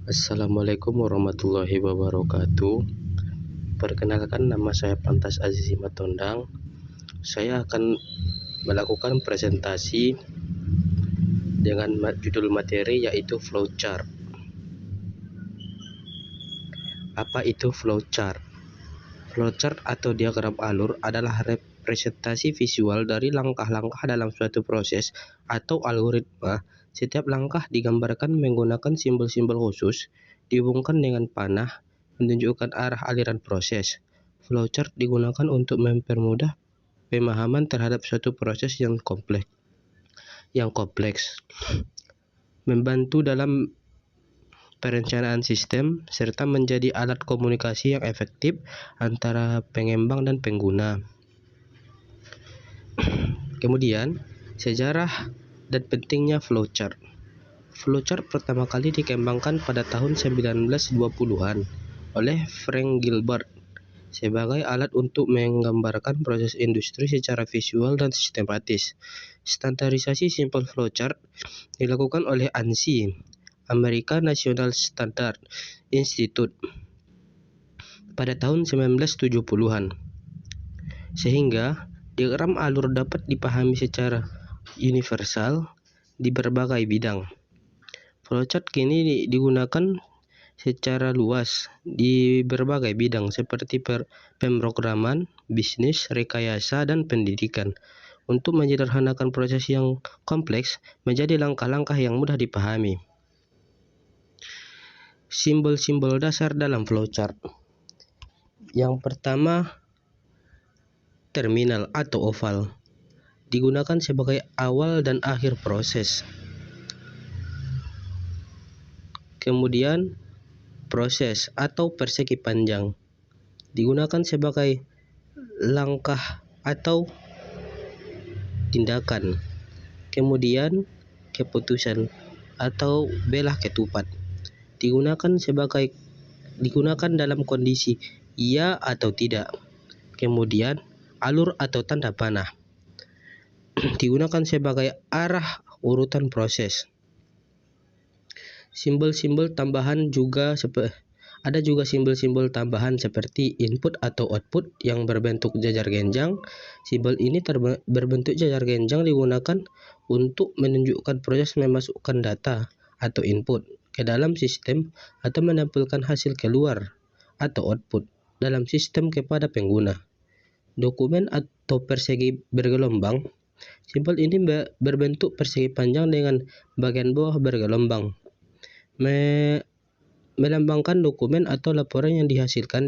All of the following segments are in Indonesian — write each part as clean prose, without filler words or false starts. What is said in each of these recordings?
Assalamualaikum warahmatullahi wabarakatuh. Perkenalkan, nama saya Pantas Aziz Simatondang. Saya akan melakukan presentasi dengan judul materi yaitu flowchart. Apa itu flowchart? Flowchart atau diagram alur adalah representasi visual dari langkah-langkah dalam suatu proses atau algoritma. Setiap langkah digambarkan menggunakan simbol-simbol khusus, dihubungkan dengan panah, menunjukkan arah aliran proses. Flowchart digunakan untuk mempermudah pemahaman terhadap suatu proses yang kompleks, membantu dalam perencanaan sistem, serta menjadi alat komunikasi yang efektif antara pengembang dan pengguna. Kemudian, sejarah dan pentingnya flowchart. Flowchart pertama kali dikembangkan pada tahun 1920-an oleh Frank Gilbert sebagai alat untuk menggambarkan proses industri secara visual dan sistematis. Standarisasi simple flowchart dilakukan oleh ANSI, American National Standard Institute, pada tahun 1970-an, sehingga diagram alur dapat dipahami secara universal di berbagai bidang. Flowchart kini digunakan secara luas di berbagai bidang seperti pemrograman, bisnis, rekayasa, dan pendidikan, untuk menyederhanakan proses yang kompleks menjadi langkah-langkah yang mudah dipahami. Simbol-simbol dasar dalam flowchart. Yang pertama, terminal atau oval, digunakan sebagai awal dan akhir proses. Kemudian, proses atau persegi panjang, digunakan sebagai langkah atau tindakan. Kemudian, keputusan atau belah ketupat, digunakan dalam kondisi ya atau tidak. Kemudian, alur atau tanda panah, digunakan sebagai arah urutan proses. Simbol-simbol tambahan ada juga simbol-simbol tambahan seperti input atau output yang berbentuk jajar genjang. Simbol ini berbentuk jajar genjang digunakan untuk menunjukkan proses memasukkan data atau input ke dalam sistem atau menampilkan hasil keluar atau output dalam sistem kepada pengguna. Dokumen atau persegi bergelombang. Simbol ini berbentuk persegi panjang dengan bagian bawah bergelombang, melambangkan dokumen atau laporan yang dihasilkan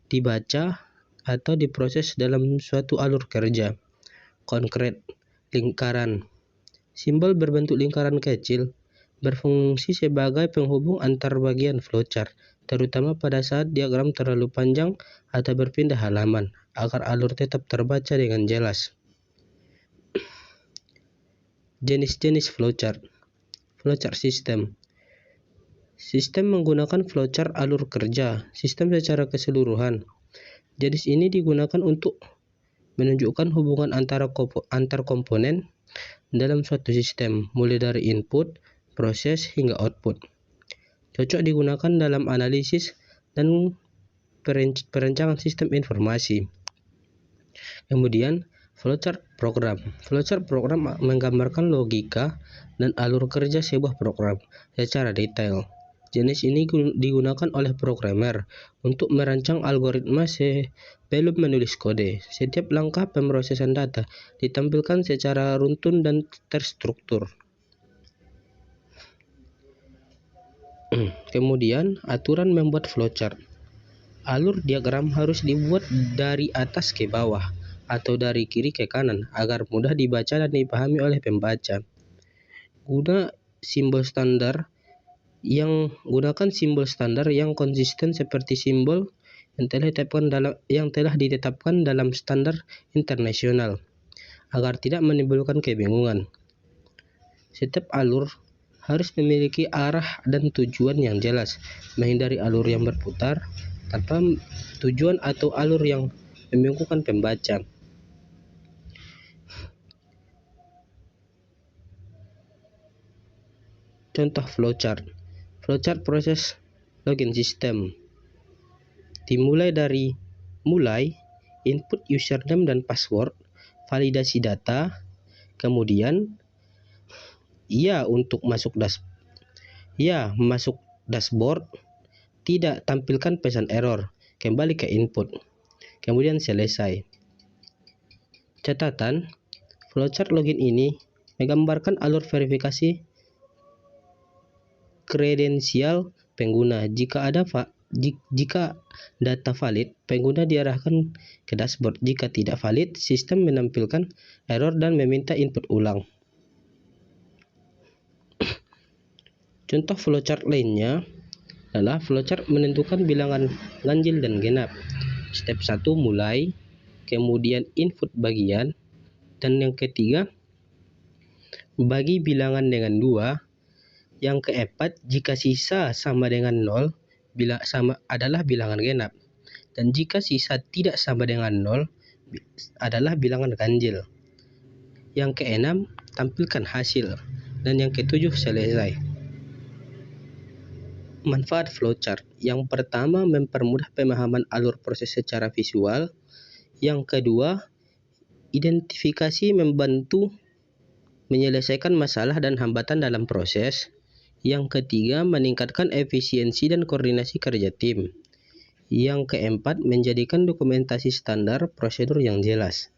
dibaca atau diproses dalam suatu alur kerja. Konkret, lingkaran. Simbol berbentuk lingkaran kecil berfungsi sebagai penghubung antar bagian flowchart, terutama pada saat diagram terlalu panjang atau berpindah halaman, agar alur tetap terbaca dengan jelas. Jenis-jenis flowchart. Flowchart system. Sistem menggunakan flowchart alur kerja sistem secara keseluruhan. Jenis ini digunakan untuk menunjukkan hubungan antar komponen dalam suatu sistem, mulai dari input, proses, hingga output. Cocok digunakan dalam analisis dan perencanaan sistem informasi. Kemudian, flowchart program. Flowchart program menggambarkan logika dan alur kerja sebuah program secara detail. Jenis ini digunakan oleh programmer untuk merancang algoritma sebelum menulis kode. Setiap langkah pemrosesan data ditampilkan secara runtun dan terstruktur. Kemudian, aturan membuat flowchart. Alur diagram harus dibuat dari atas ke bawah atau dari kiri ke kanan agar mudah dibaca dan dipahami oleh pembaca. Gunakan simbol standar yang konsisten seperti simbol yang telah ditetapkan dalam standar internasional agar tidak menimbulkan kebingungan. Setiap alur harus memiliki arah dan tujuan yang jelas, menghindari alur yang berputar tanpa tujuan atau alur yang membingungkan pembaca. Contoh flowchart. Flowchart proses login sistem dimulai dari input username dan password, validasi data, kemudian masuk dashboard, tidak tampilkan pesan error, kembali ke input, kemudian selesai. Catatan, flowchart login ini menggambarkan alur verifikasi kredensial pengguna. Jika data valid, pengguna diarahkan ke dashboard. Jika tidak valid, sistem menampilkan error dan meminta input ulang. Contoh flowchart lainnya adalah flowchart menentukan bilangan ganjil dan genap. Step 1 mulai, kemudian input bagian, dan yang ketiga bagi bilangan dengan 2. Yang keempat, jika sisa sama dengan 0, adalah bilangan genap. Dan jika sisa tidak sama dengan 0, adalah bilangan ganjil. Yang keenam, tampilkan hasil. Dan yang ketujuh, selesai. Manfaat flowchart. Yang pertama, mempermudah pemahaman alur proses secara visual. Yang kedua, identifikasi membantu menyelesaikan masalah dan hambatan dalam proses. Yang ketiga, meningkatkan efisiensi dan koordinasi kerja tim. Yang keempat, menjadikan dokumentasi standar prosedur yang jelas.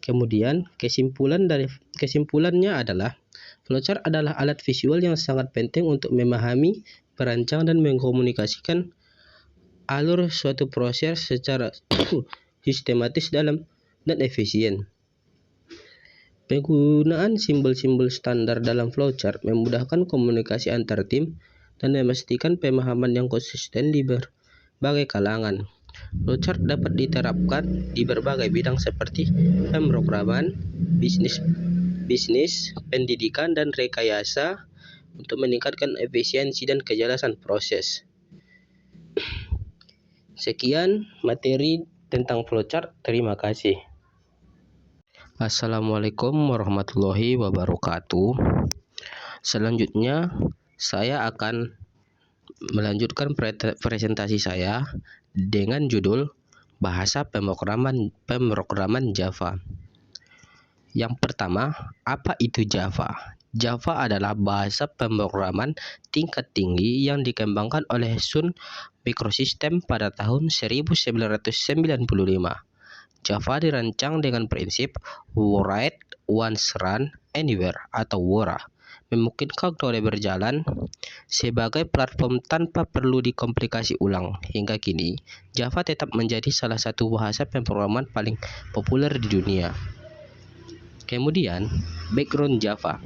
Kemudian, kesimpulannya adalah flowchart adalah alat visual yang sangat penting untuk memahami, merancang, dan mengkomunikasikan alur suatu proses secara sistematis dan efisien. Penggunaan simbol-simbol standar dalam flowchart memudahkan komunikasi antar tim dan memastikan pemahaman yang konsisten di berbagai kalangan. Flowchart dapat diterapkan di berbagai bidang seperti pemrograman, bisnis, pendidikan, dan rekayasa untuk meningkatkan efisiensi dan kejelasan proses. Sekian materi tentang flowchart. Terima kasih. Assalamualaikum warahmatullahi wabarakatuh. Selanjutnya, saya akan melanjutkan presentasi saya dengan judul Bahasa Pemrograman Java. Yang pertama, apa itu Java? Java adalah bahasa pemrograman tingkat tinggi yang dikembangkan oleh Sun Microsystems pada tahun 1995. Java dirancang dengan prinsip Write Once Run Anywhere atau WORA, memungkinkan kode berjalan sebagai platform tanpa perlu dikomplikasi ulang. Hingga kini, Java tetap menjadi salah satu bahasa pemrograman paling populer di dunia. Kemudian, background Java.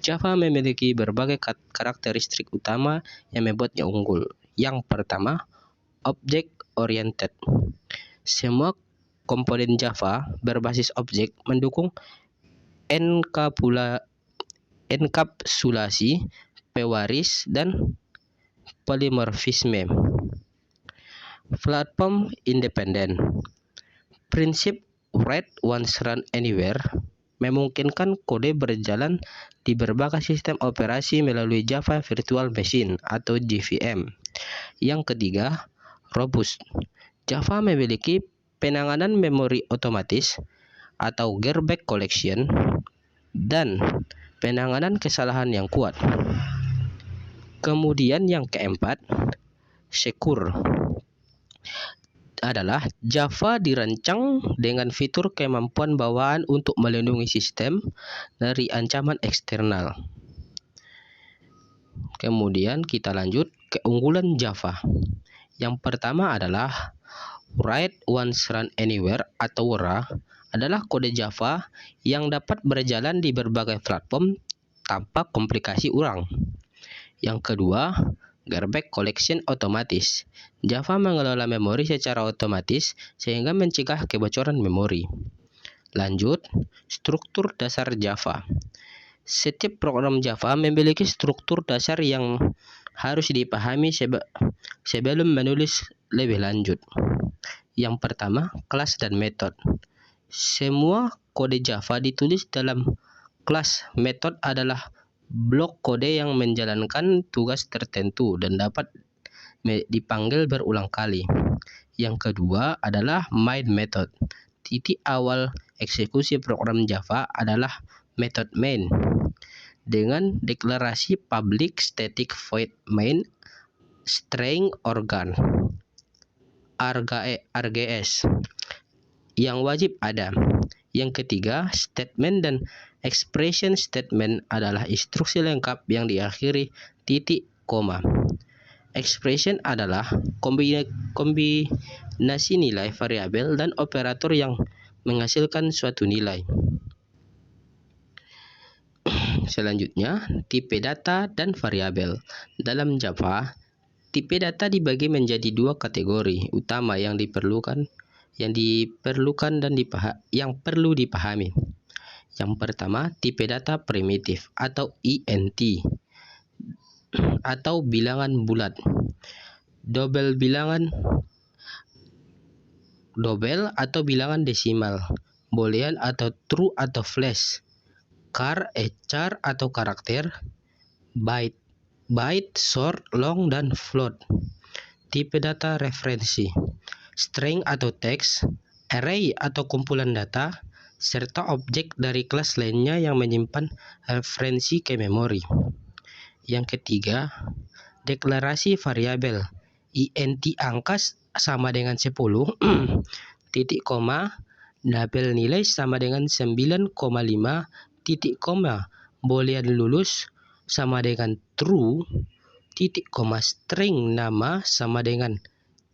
Java memiliki berbagai karakteristik utama yang membuatnya unggul. Yang pertama, object oriented. Semua komponen Java berbasis objek mendukung enkapsulasi, pewaris, dan polimorfisme. Platform independen. Prinsip Write Once Run Anywhere memungkinkan kode berjalan di berbagai sistem operasi melalui Java Virtual Machine atau JVM. Yang ketiga, robust. Java memiliki penanganan memori otomatis atau garbage collection dan penanganan kesalahan yang kuat. Kemudian yang keempat, secure adalah Java dirancang dengan fitur kemampuan bawaan untuk melindungi sistem dari ancaman eksternal. Kemudian kita lanjut keunggulan Java. Yang pertama adalah Write Once Run Anywhere atau WORA adalah kode Java yang dapat berjalan di berbagai platform tanpa komplikasi ulang. Yang kedua, garbage collection otomatis. Java mengelola memori secara otomatis sehingga mencegah kebocoran memori. Lanjut, struktur dasar Java. Setiap program Java memiliki struktur dasar yang harus dipahami sebelum menulis lebih lanjut. Yang pertama, kelas dan metode. Semua kode Java ditulis dalam kelas. Metode adalah blok kode yang menjalankan tugas tertentu dan dapat dipanggil berulang kali. Yang kedua adalah main method. Titik awal eksekusi program Java adalah method main dengan deklarasi public static void main string organ RGS yang wajib ada. Yang ketiga, statement dan expression statement adalah instruksi lengkap yang diakhiri titik koma. Expression adalah kombinasi nilai variabel dan operator yang menghasilkan suatu nilai. Selanjutnya, tipe data dan variabel. Dalam Java, tipe data dibagi menjadi dua kategori utama yang perlu dipahami. Yang pertama, tipe data primitif atau INT atau bilangan bulat, double atau bilangan desimal, boolean atau true atau flash, char atau karakter, byte, short, long, dan float. Tipe data referensi, string atau teks, array atau kumpulan data, serta objek dari kelas lainnya yang menyimpan referensi ke memori. Yang ketiga, deklarasi variabel, int angka sama dengan 10, titik koma, label nilai sama dengan 9,5, titik koma, boolean lulus sama dengan true, titik koma, string nama sama dengan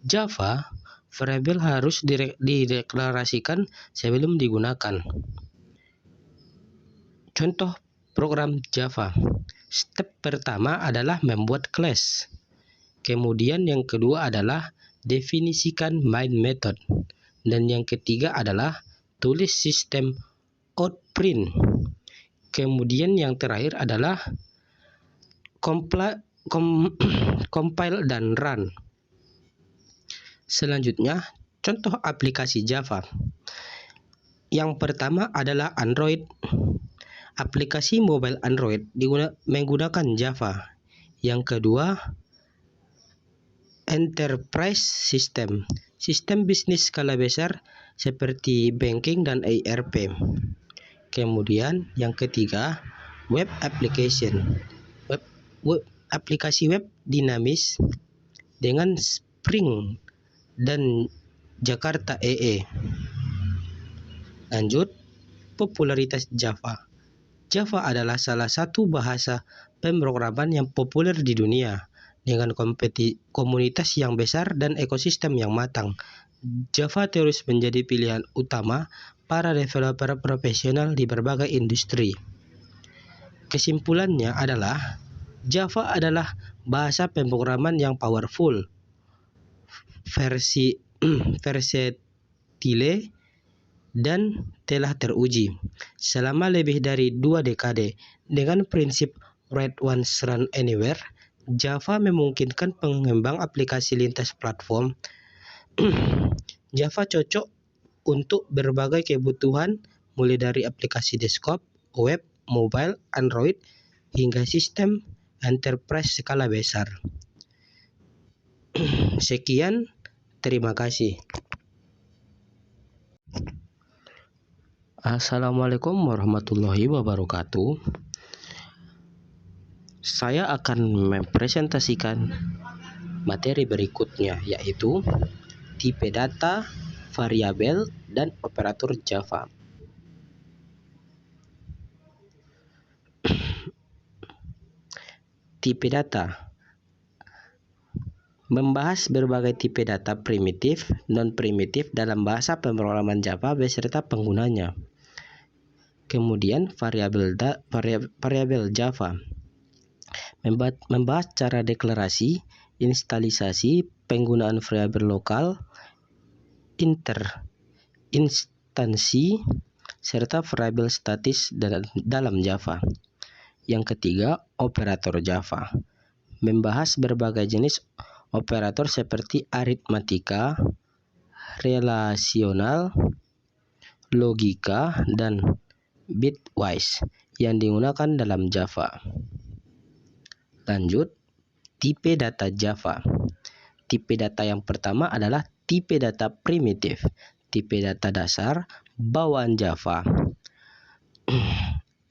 Java. Variabel harus dideklarasikan sebelum digunakan. Contoh program Java. Step pertama adalah membuat class. Kemudian yang kedua adalah definisikan main method. Dan yang ketiga adalah tulis sistem out print. Kemudian yang terakhir adalah compile dan run. Selanjutnya, contoh aplikasi Java. Yang pertama adalah Android. Aplikasi mobile Android menggunakan Java. Yang kedua, enterprise system, sistem bisnis skala besar seperti banking dan ERP. Kemudian yang ketiga, web application, aplikasi web dinamis dengan Spring dan Jakarta EE. Lanjut, popularitas Java. Java adalah salah satu bahasa pemrograman yang populer di dunia dengan komunitas yang besar dan ekosistem yang matang. Java terus menjadi pilihan utama para developer profesional di berbagai industri. Kesimpulannya adalah Java adalah bahasa pemrograman yang powerful, versatile, dan telah teruji selama lebih dari 2 dekade. Dengan prinsip write once run anywhere, Java memungkinkan pengembang aplikasi lintas platform. Java cocok untuk berbagai kebutuhan mulai dari aplikasi desktop, web, mobile, Android, hingga sistem enterprise skala besar. Sekian, terima kasih. Assalamualaikum warahmatullahi wabarakatuh. Saya akan mempresentasikan materi berikutnya, yaitu tipe data, variabel, dan operator Java. Tipe data membahas berbagai tipe data primitif, non-primitif dalam bahasa pemrograman Java beserta penggunanya. Kemudian variabel Java membahas cara deklarasi, instalisasi, penggunaan variabel lokal, instansi, serta variabel statis dalam Java. Yang ketiga, operator Java membahas berbagai jenis operator seperti aritmatika, relasional, logika, dan bitwise yang digunakan dalam Java. Lanjut, tipe data Java. Tipe data yang pertama adalah tipe data primitif, tipe data dasar bawaan Java.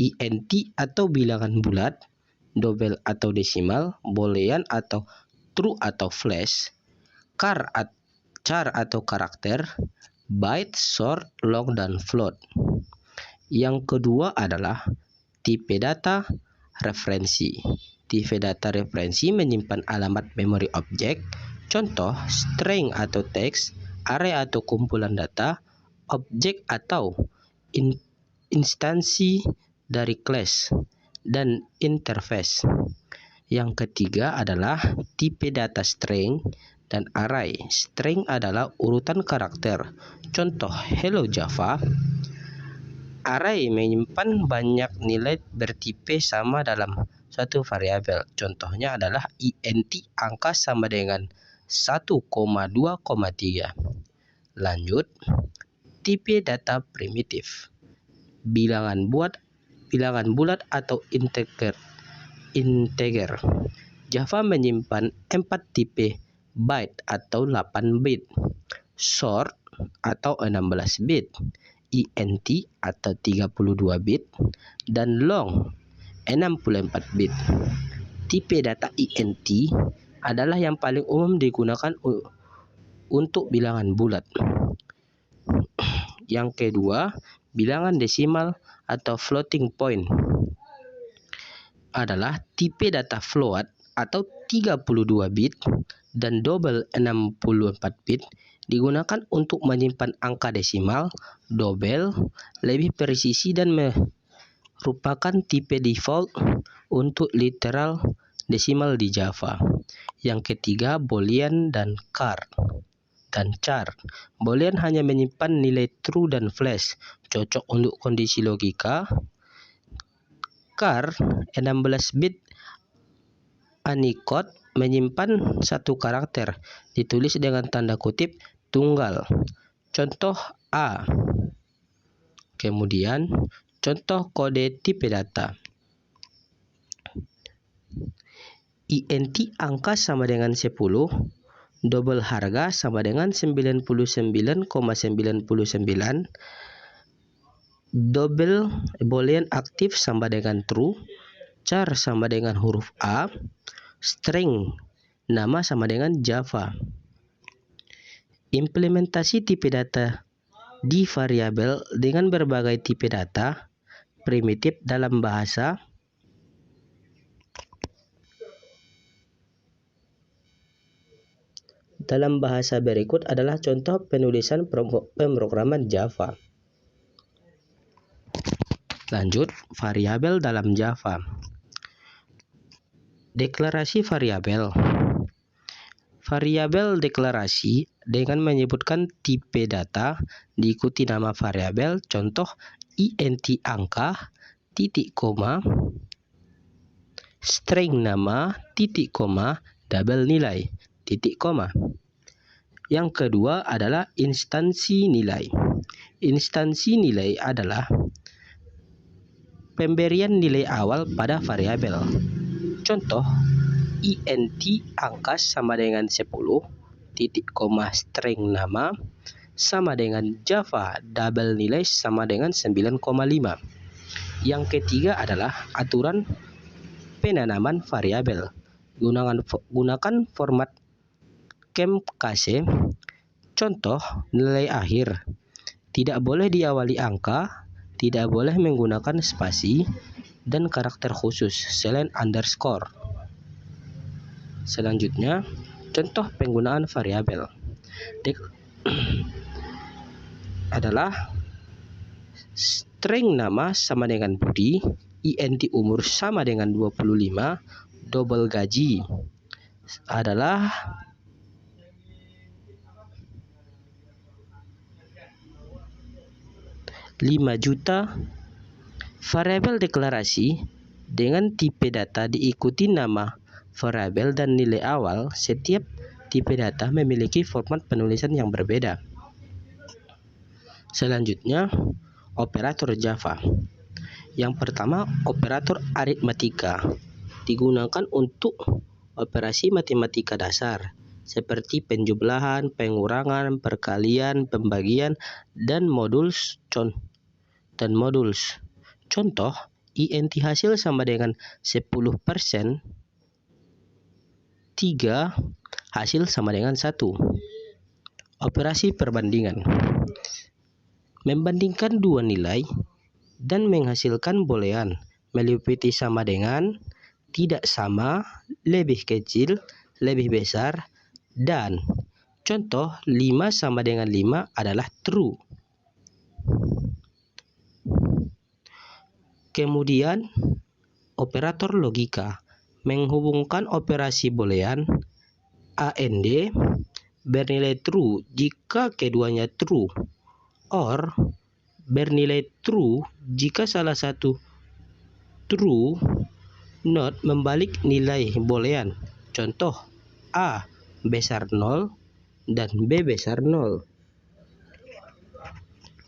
INT atau bilangan bulat, double atau desimal, boolean atau true atau flash, char atau karakter, byte, short, long, dan float. Yang kedua adalah tipe data referensi. Tipe data referensi menyimpan alamat memori objek, contoh string atau teks, array atau kumpulan data, objek atau instansi dari kelas, dan interface. Yang ketiga adalah tipe data string dan array. String adalah urutan karakter, contoh hello Java. Array menyimpan banyak nilai bertipe sama dalam suatu variabel. Contohnya adalah int angka sama dengan 1,2,3. Lanjut, tipe data primitif. Bilangan bulat atau integer. Java menyimpan 4 tipe byte atau 8 bit, short atau 16 bit, int atau 32 bit, dan long 64 bit. Tipe data int adalah yang paling umum digunakan untuk bilangan bulat. Yang kedua, bilangan desimal atau floating point adalah tipe data float atau 32 bit dan double 64 bit, digunakan untuk menyimpan angka desimal. Double lebih presisi dan merupakan tipe default untuk literal desimal di Java. Yang ketiga, boolean dan char. Boolean hanya menyimpan nilai true dan flash, cocok untuk kondisi logika. Char 16 bit Unicode menyimpan satu karakter, ditulis dengan tanda kutip tunggal, contoh A. Kemudian, contoh kode tipe data. INT angka sama dengan 10, double harga sama dengan 99,99, double boolean aktif sama dengan true, char sama dengan huruf A, string nama sama dengan Java. Implementasi tipe data di variabel dengan berbagai tipe data primitif dalam bahasa berikut adalah contoh penulisan pemrograman Java. Lanjut, variabel dalam Java. Deklarasi variabel. Variabel deklarasi dengan menyebutkan tipe data diikuti nama variabel, contoh int angka, titik koma, string nama, titik koma, double nilai, titik koma. Yang kedua adalah instansi nilai. Instansi nilai adalah pemberian nilai awal pada variabel. Contoh, int angka sama dengan 10, titik koma string nama sama dengan Java, double nilai sama dengan 9,5. Yang ketiga adalah aturan penanaman variabel. Gunakan format Kemkase. Contoh, nilai akhir tidak boleh diawali angka, tidak boleh menggunakan spasi, dan karakter khusus selain underscore. Selanjutnya, contoh penggunaan variabel adalah string nama sama dengan Budi, int umur sama dengan 25, double gaji adalah Rp5.000.000. Variabel deklarasi dengan tipe data diikuti nama variabel dan nilai awal. Setiap tipe data memiliki format penulisan yang berbeda. Selanjutnya, operator Java. Yang pertama, operator aritmatika digunakan untuk operasi matematika dasar seperti penjumlahan, pengurangan, perkalian, pembagian, dan modulus. Contoh, INT hasil sama dengan 10%, 3 hasil sama dengan 1. Operasi perbandingan. Membandingkan dua nilai dan menghasilkan boolean meliputi sama dengan, tidak sama, lebih kecil, lebih besar, dan contoh 5 sama dengan 5 adalah true. Kemudian operator logika menghubungkan operasi boolean AND bernilai true jika keduanya true, or bernilai true jika salah satu true, not membalik nilai boolean. Contoh, A besar 0 dan B besar 0.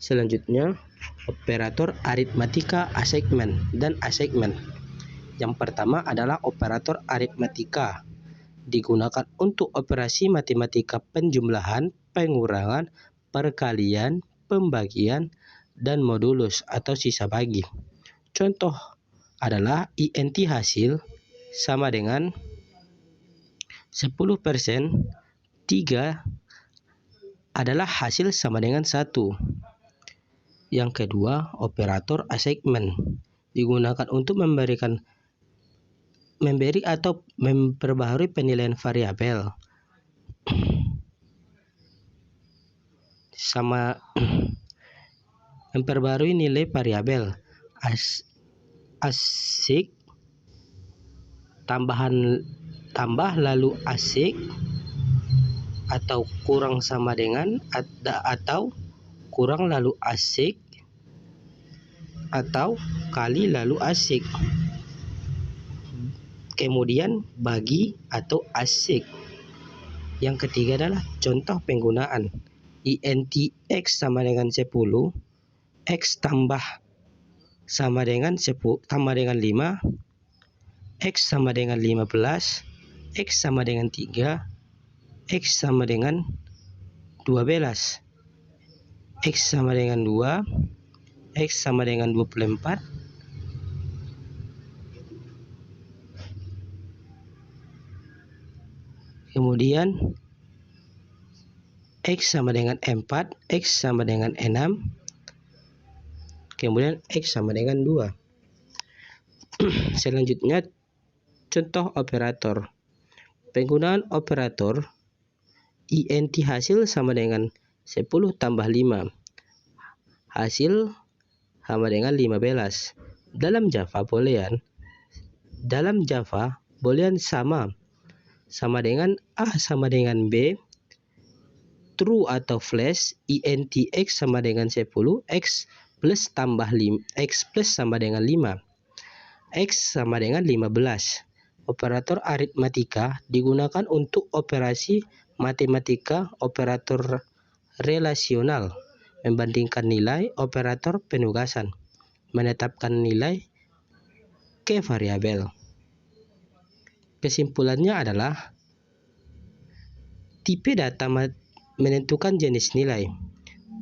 Selanjutnya, operator aritmatika assignment dan assignment. Yang pertama adalah operator aritmatika digunakan untuk operasi matematika penjumlahan, pengurangan, perkalian, pembagian, dan modulus atau sisa bagi. Contoh adalah INT hasil sama dengan 10%, 3 adalah hasil sama dengan 1. Yang kedua, operator assignment digunakan untuk memberi atau memperbaharui penilaian variabel memperbarui nilai variabel asik tambah lalu asik atau kurang sama dengan atau kurang lalu asik atau kali lalu asik. Kemudian bagi atau asik. Yang ketiga adalah contoh penggunaan. INT X sama dengan 10, X tambah sama dengan 5, X sama dengan 15, X sama dengan 3, X sama dengan 12, X sama dengan 2, X sama dengan 24, kemudian X sama dengan 4, X sama dengan 6, kemudian X sama dengan 2. Selanjutnya, contoh operator. Penggunaan operator INT hasil sama dengan 10 tambah 5. Hasil sama dengan 15. Dalam Java boolean sama dengan A sama dengan B, true atau flash. INT X sama dengan 10, X plus tambah 5, X plus sama dengan 5, X sama dengan 15. Operator aritmatika digunakan untuk operasi matematika, operator relasional, membandingkan nilai, operator penugasan, menetapkan nilai ke variabel. Kesimpulannya adalah tipe data menentukan jenis nilai.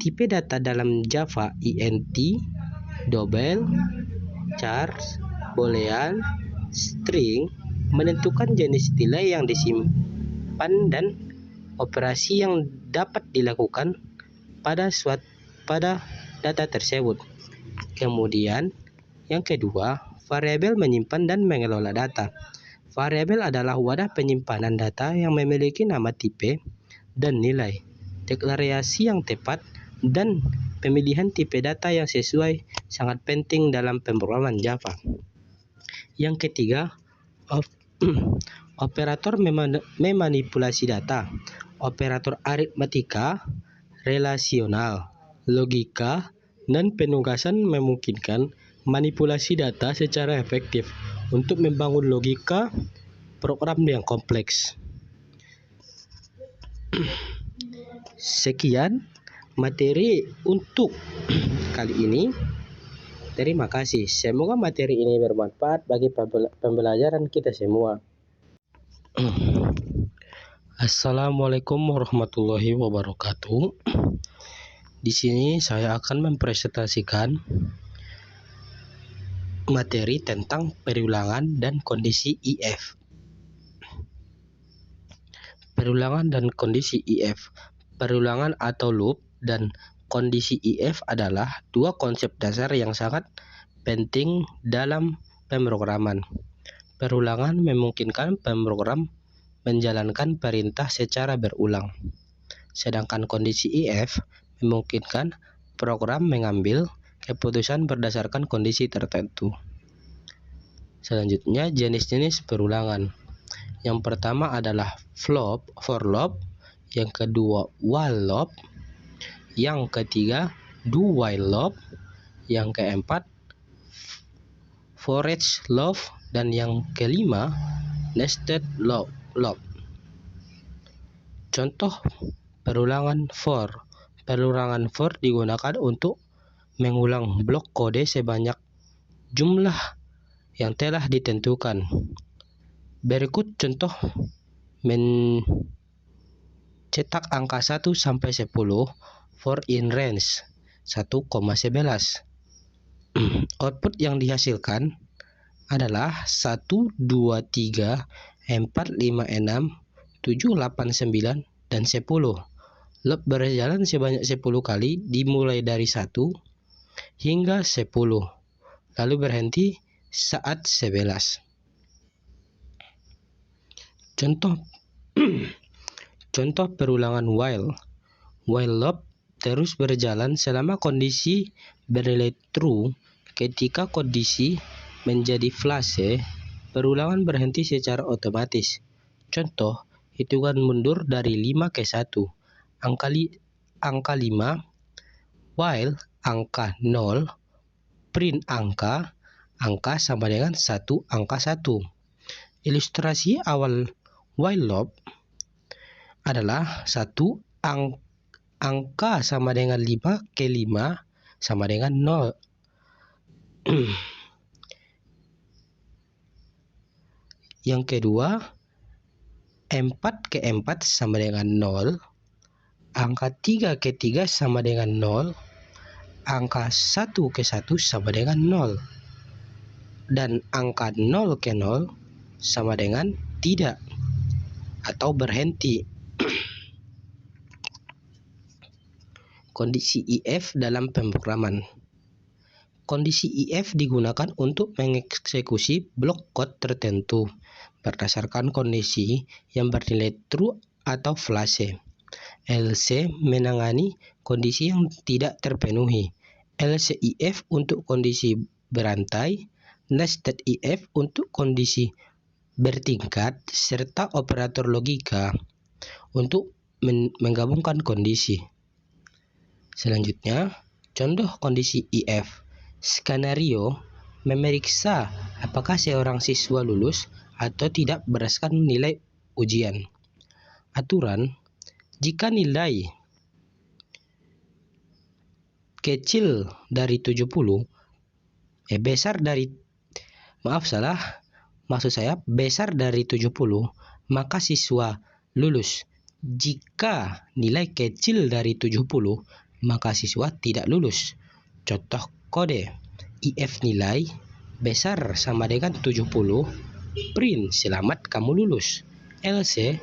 Tipe data dalam Java INT, double, char, boolean, string menentukan jenis nilai yang disimpan dan operasi yang dapat dilakukan pada data tersebut. Kemudian yang kedua, variabel menyimpan dan mengelola data. Variabel adalah wadah penyimpanan data yang memiliki nama, tipe, dan nilai. Deklarasi yang tepat dan pemilihan tipe data yang sesuai sangat penting dalam pemrograman Java. Yang ketiga, operator memanipulasi data. Operator aritmatika, relasional, logika, dan penugasan memungkinkan manipulasi data secara efektif untuk membangun logika program yang kompleks. Sekian materi untuk kali ini. Terima kasih. Semoga materi ini bermanfaat bagi pembelajaran kita semua. Assalamualaikum warahmatullahi wabarakatuh. Di sini saya akan mempresentasikan materi tentang perulangan dan kondisi IF. Perulangan dan kondisi IF. Perulangan atau loop dan kondisi IF adalah dua konsep dasar yang sangat penting dalam pemrograman. Perulangan memungkinkan pemrogram menjalankan perintah secara berulang, sedangkan kondisi IF memungkinkan program mengambil keputusan berdasarkan kondisi tertentu. Selanjutnya, jenis-jenis perulangan. Yang pertama adalah for loop, yang kedua while loop, yang ketiga do while loop, yang keempat for each loop, dan yang kelima nested loop. Contoh perulangan for. Perulangan for digunakan untuk mengulang blok kode sebanyak jumlah yang telah ditentukan. Berikut contoh mencetak angka 1 sampai 10 for in range 1,11. Output yang dihasilkan adalah 1, 2, 3, 4, 5, 6, 7, 8, 9, dan 10. Loop berjalan sebanyak 10 kali dimulai dari 1 hingga 10, lalu berhenti saat 11. Contoh perulangan while. While loop terus berjalan selama kondisi bernilai true. Ketika kondisi menjadi false, perulangan berhenti secara otomatis. Contoh, hitungan mundur dari 5 ke 1. Angka 5, while angka 0, print angka sama dengan 1 angka 1. Ilustrasi awal while loop adalah 1 angka sama dengan 5 ke 5 sama dengan 0. Yang kedua, 4 ke 4 sama dengan 0, angka 3 ke 3 sama dengan 0, angka 1 ke 1 sama dengan 0, dan angka 0 ke 0 sama dengan tidak atau berhenti. Kondisi IF dalam pemrograman. Kondisi IF digunakan untuk mengeksekusi blok kode tertentu berdasarkan kondisi yang bernilai true atau false. Else menangani kondisi yang tidak terpenuhi. Else IF untuk kondisi berantai, nested IF untuk kondisi bertingkat, serta operator logika untuk menggabungkan kondisi. Selanjutnya, contoh kondisi IF. Skenario memeriksa apakah seorang siswa lulus atau tidak berdasarkan nilai ujian. Aturan, jika nilai kecil dari 70, besar dari 70, maka siswa lulus. Jika nilai kecil dari 70, maka siswa tidak lulus. Contoh kode IF nilai besar sama dengan 70, print selamat kamu lulus. Else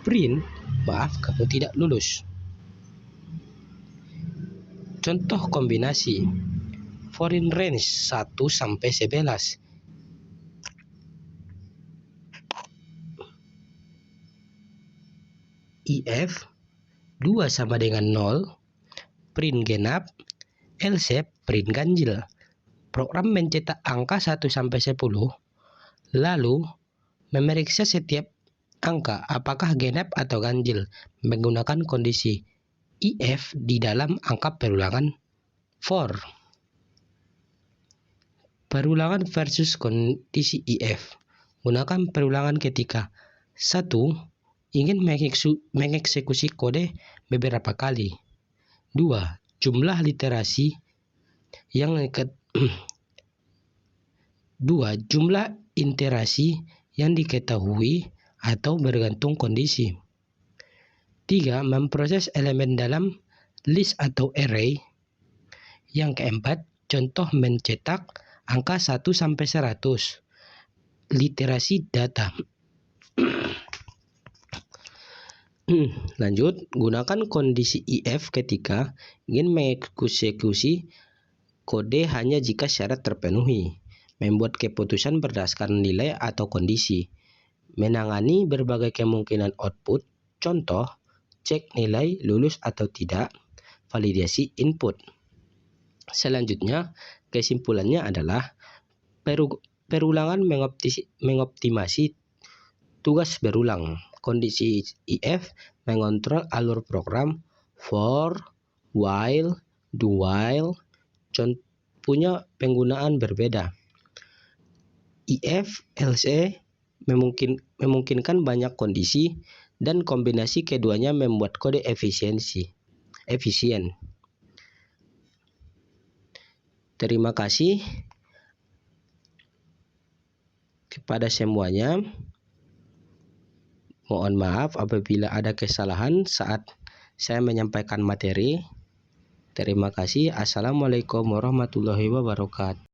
print maaf kamu tidak lulus. Contoh kombinasi for in range 1 sampai 11. IF 2 sama dengan 0, print genap, else print ganjil. Program mencetak angka 1 sampai 10, lalu memeriksa setiap angka apakah genap atau ganjil menggunakan kondisi IF di dalam angka perulangan for. Perulangan versus kondisi IF. Gunakan perulangan ketika 1. Ingin mengeksekusi kode beberapa kali. 2. Jumlah literasi yang 2. Jumlah iterasi yang diketahui atau bergantung kondisi. 3. Memproses elemen dalam list atau array. Yang keempat, contoh mencetak angka 1 sampai 100. Literasi data. Lanjut, gunakan kondisi if ketika ingin mengeksekusi kode hanya jika syarat terpenuhi. Membuat keputusan berdasarkan nilai atau kondisi. Menangani berbagai kemungkinan output. Contoh, cek nilai lulus atau tidak. Validasi input. Selanjutnya, kesimpulannya adalah perulangan mengoptimasi tugas berulang. Kondisi if mengontrol alur program. For, while, do while punya penggunaan berbeda. If, else memungkinkan banyak kondisi dan kombinasi keduanya membuat kode efisien. Terima kasih kepada semuanya. Mohon maaf apabila ada kesalahan saat saya menyampaikan materi. Terima kasih. Assalamualaikum warahmatullahi wabarakatuh.